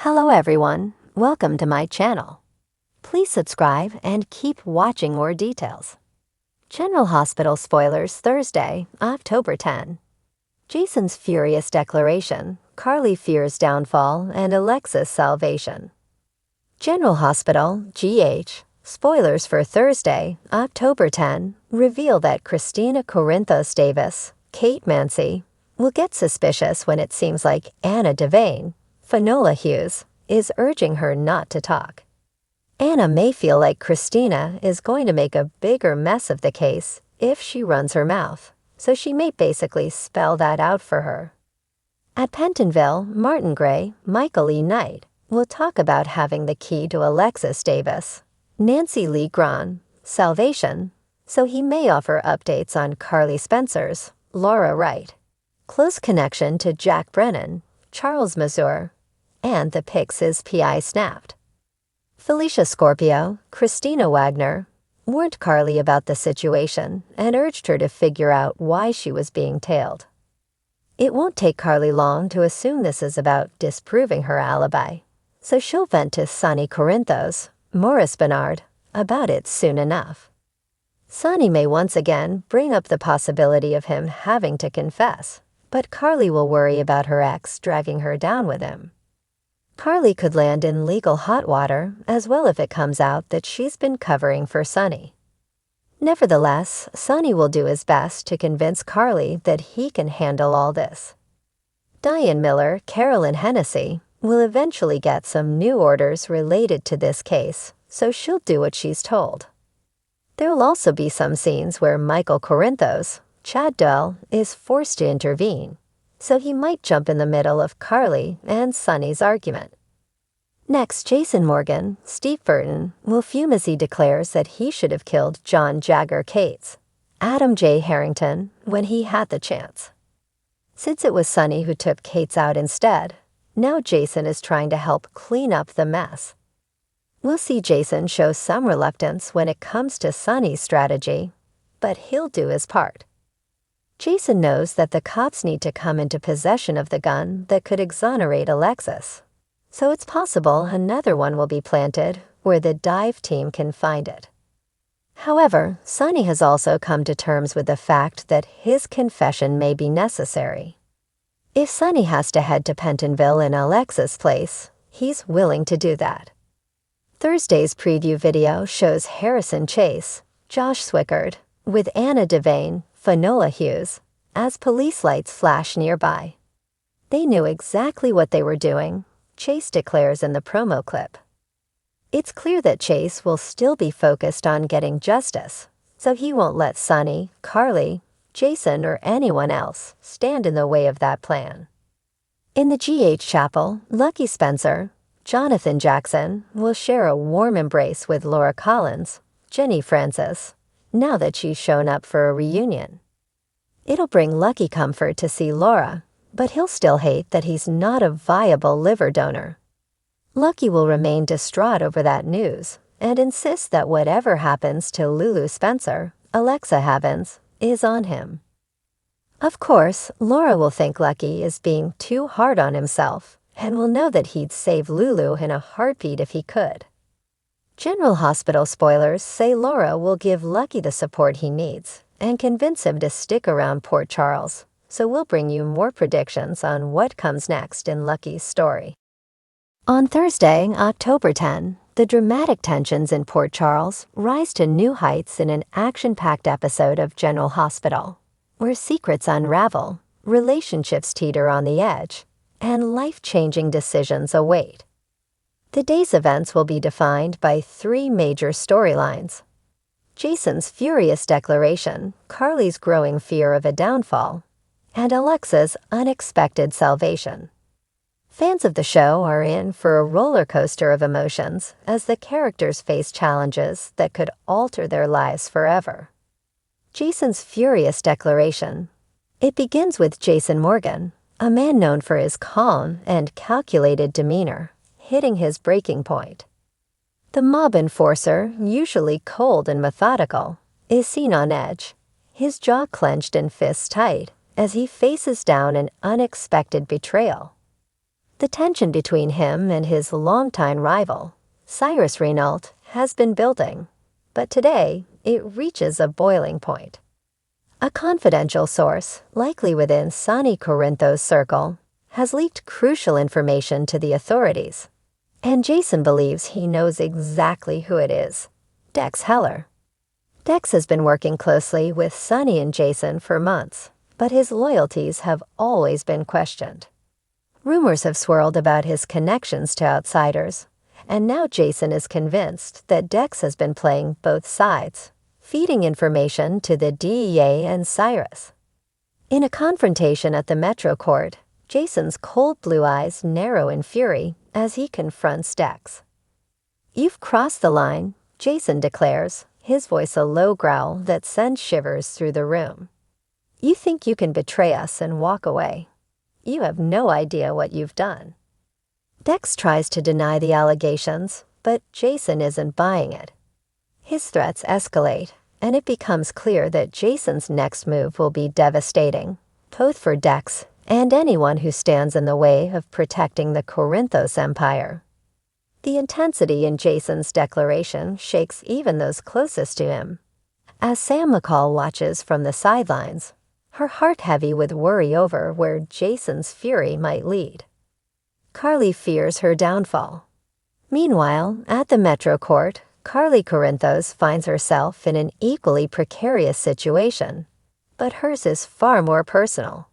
Hello everyone, welcome to my channel. Please subscribe and keep watching more details. General Hospital spoilers Thursday, October 10. Jason's furious declaration, Carly fears downfall and Alexis salvation. General Hospital, GH, spoilers for Thursday, October 10, reveal that Christina Corinthos Davis, Kate Mancy, will get suspicious when it seems like Anna Devane, Finola Hughes, is urging her not to talk. Anna may feel like Christina is going to make a bigger mess of the case if she runs her mouth, so she may basically spell that out for her. At Pentonville, Martin Gray, Michael E. Knight, will talk about having the key to Alexis Davis, Nancy Lee Grahn, salvation, so he may offer updates on Carly Spencer's, Laura Wright, close connection to Jack Brennan, Charles Mazur, and the Pix's PI snapped. Felicia Scorpio, Christina Wagner, warned Carly about the situation and urged her to figure out why she was being tailed. It won't take Carly long to assume this is about disproving her alibi, so she'll vent to Sonny Corinthos, Morris Bernard, about it soon enough. Sonny may once again bring up the possibility of him having to confess, but Carly will worry about her ex dragging her down with him. Carly could land in legal hot water as well if it comes out that she's been covering for Sonny. Nevertheless, Sonny will do his best to convince Carly that he can handle all this. Diane Miller, Carolyn Hennessy, will eventually get some new orders related to this case, so she'll do what she's told. There will also be some scenes where Michael Corinthos, Chad Duell, is forced to intervene, so he might jump in the middle of Carly and Sonny's argument. Next, Jason Morgan, Steve Burton, will fume as he declares that he should have killed John Jagger Cates, Adam J. Harrington, when he had the chance. Since it was Sonny who took Cates out instead, now Jason is trying to help clean up the mess. We'll see Jason show some reluctance when it comes to Sonny's strategy, but he'll do his part. Jason knows that the cops need to come into possession of the gun that could exonerate Alexis, so it's possible another one will be planted where the dive team can find it. However, Sonny has also come to terms with the fact that his confession may be necessary. If Sonny has to head to Pentonville in Alexis' place, he's willing to do that. Thursday's preview video shows Harrison Chase, Josh Swickard, with Anna Devane, Finola Hughes, as police lights flash nearby. They knew exactly what they were doing, Chase declares in the promo clip. It's clear that Chase will still be focused on getting justice, so he won't let Sonny, Carly, Jason, or anyone else stand in the way of that plan. In the GH chapel, Lucky Spencer, Jonathan Jackson, will share a warm embrace with Laura Collins, Jenny Francis, now that she's shown up for a reunion. It'll bring Lucky comfort to see Laura, but he'll still hate that he's not a viable liver donor. Lucky will remain distraught over that news and insist that whatever happens to Lulu Spencer, Alexa Havens, is on him. Of course, Laura will think Lucky is being too hard on himself and will know that he'd save Lulu in a heartbeat if he could. General Hospital spoilers say Laura will give Lucky the support he needs and convince him to stick around Port Charles, so we'll bring you more predictions on what comes next in Lucky's story. On Thursday, October 10, the dramatic tensions in Port Charles rise to new heights in an action-packed episode of General Hospital, where secrets unravel, relationships teeter on the edge, and life-changing decisions await. The day's events will be defined by three major storylines: Jason's furious declaration, Carly's growing fear of a downfall, and Alexa's unexpected salvation. Fans of the show are in for a roller coaster of emotions as the characters face challenges that could alter their lives forever. Jason's furious declaration. It begins with Jason Morgan, a man known for his calm and calculated demeanor, hitting his breaking point. The mob enforcer, usually cold and methodical, is seen on edge, his jaw clenched and fists tight, as he faces down an unexpected betrayal. The tension between him and his longtime rival, Cyrus Renault, has been building, but today it reaches a boiling point. A confidential source, likely within Sonny Corinthos' circle, has leaked crucial information to the authorities, and Jason believes he knows exactly who it is: Dex Heller. Dex has been working closely with Sonny and Jason for months, but his loyalties have always been questioned. Rumors have swirled about his connections to outsiders, and now Jason is convinced that Dex has been playing both sides, feeding information to the DEA and Cyrus. In a confrontation at the Metro Court, Jason's cold blue eyes narrow in fury as he confronts Dex. "You've crossed the line," Jason declares, his voice a low growl that sends shivers through the room. "You think you can betray us and walk away. You have no idea what you've done." Dex tries to deny the allegations, but Jason isn't buying it. His threats escalate, and it becomes clear that Jason's next move will be devastating, both for Dex and anyone who stands in the way of protecting the Corinthos Empire. The intensity in Jason's declaration shakes even those closest to him. As Sam McCall watches from the sidelines, her heart heavy with worry over where Jason's fury might lead. Carly fears her downfall. Meanwhile, at the Metro Court, Carly Corinthos finds herself in an equally precarious situation, but hers is far more personal.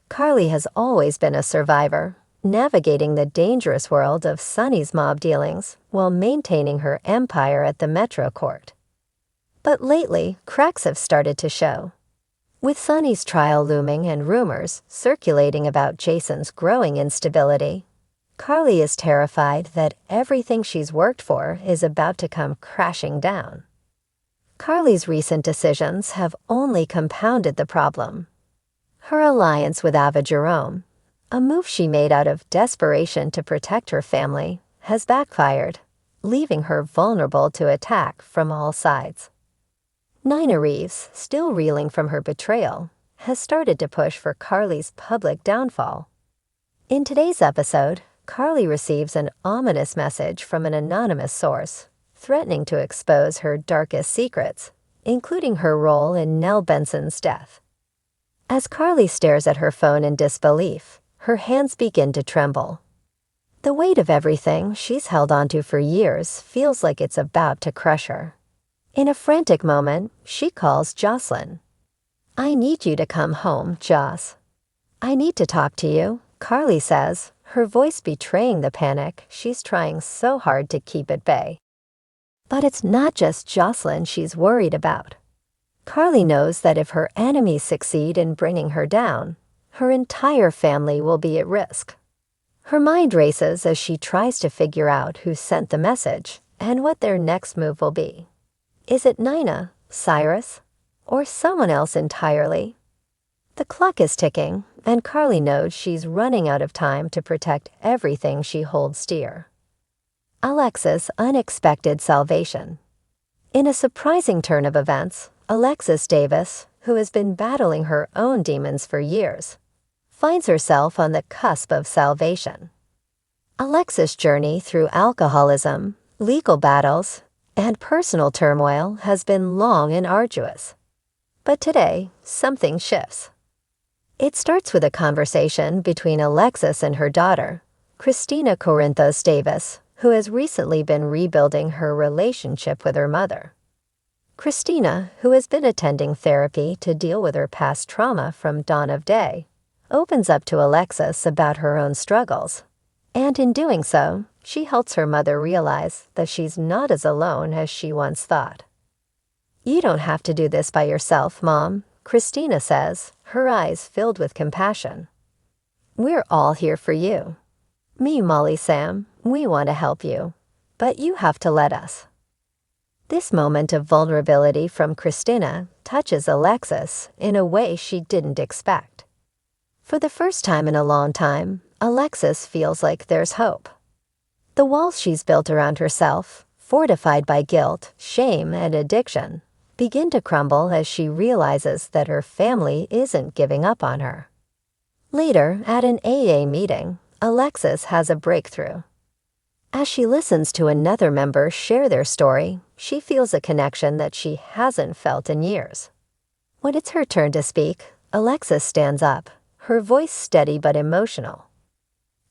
Carly has always been a survivor, navigating the dangerous world of Sonny's mob dealings while maintaining her empire at the Metro Court. But lately, cracks have started to show. With Sonny's trial looming and rumors circulating about Jason's growing instability, Carly is terrified that everything she's worked for is about to come crashing down. Carly's recent decisions have only compounded the problem. Her alliance with Ava Jerome, a move she made out of desperation to protect her family, has backfired, leaving her vulnerable to attack from all sides. Nina Reeves, still reeling from her betrayal, has started to push for Carly's public downfall. In today's episode, Carly receives an ominous message from an anonymous source, threatening to expose her darkest secrets, including her role in Nell Benson's death. As Carly stares at her phone in disbelief, her hands begin to tremble. The weight of everything she's held onto for years feels like it's about to crush her. In a frantic moment, she calls Jocelyn. "I need you to come home, Joss." "I need to talk to you," Carly says, her voice betraying the panic she's trying so hard to keep at bay. But it's not just Jocelyn she's worried about. Carly knows that if her enemies succeed in bringing her down, her entire family will be at risk. Her mind races as she tries to figure out who sent the message and what their next move will be. Is it Nina, Cyrus, or someone else entirely? The clock is ticking, and Carly knows she's running out of time to protect everything she holds dear. Alexis' unexpected salvation. In a surprising turn of events, Alexis Davis, who has been battling her own demons for years, finds herself on the cusp of salvation. Alexis' journey through alcoholism, legal battles, and personal turmoil has been long and arduous. But today, something shifts. It starts with a conversation between Alexis and her daughter, Christina Corinthos Davis, who has recently been rebuilding her relationship with her mother. Christina, who has been attending therapy to deal with her past trauma from dawn of day, opens up to Alexis about her own struggles, and in doing so, she helps her mother realize that she's not as alone as she once thought. "You don't have to do this by yourself, Mom," Christina says, her eyes filled with compassion. "We're all here for you. Me, Molly, Sam, we want to help you, but you have to let us." This moment of vulnerability from Christina touches Alexis in a way she didn't expect. For the first time in a long time, Alexis feels like there's hope. The walls she's built around herself, fortified by guilt, shame, and addiction, begin to crumble as she realizes that her family isn't giving up on her. Later, at an AA meeting, Alexis has a breakthrough. As she listens to another member share their story, she feels a connection that she hasn't felt in years. When it's her turn to speak, Alexis stands up, her voice steady but emotional.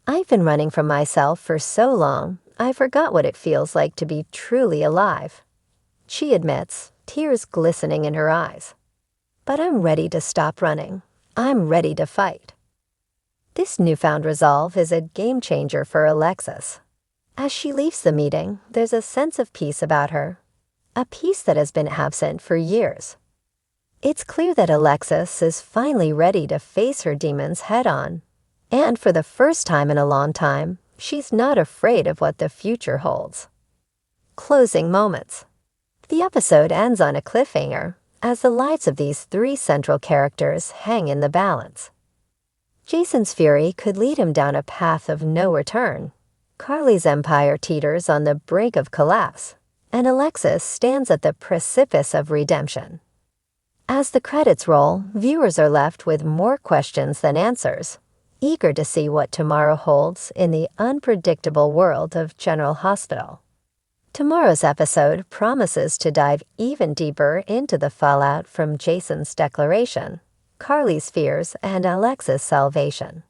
"I've been running from myself for so long, I forgot what it feels like to be truly alive," she admits, tears glistening in her eyes. "But I'm ready to stop running. I'm ready to fight." This newfound resolve is a game changer for Alexis. As she leaves the meeting, there's a sense of peace about her, a peace that has been absent for years. It's clear that Alexis is finally ready to face her demons head-on, and for the first time in a long time, she's not afraid of what the future holds. Closing moments. The episode ends on a cliffhanger, as the lives of these three central characters hang in the balance. Jason's fury could lead him down a path of no return. Carly's empire teeters on the brink of collapse, and Alexis stands at the precipice of redemption. As the credits roll, viewers are left with more questions than answers, eager to see what tomorrow holds in the unpredictable world of General Hospital. Tomorrow's episode promises to dive even deeper into the fallout from Jason's declaration, Carly's fears, and Alexis' salvation.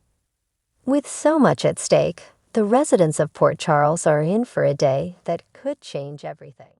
With so much at stake, the residents of Port Charles are in for a day that could change everything.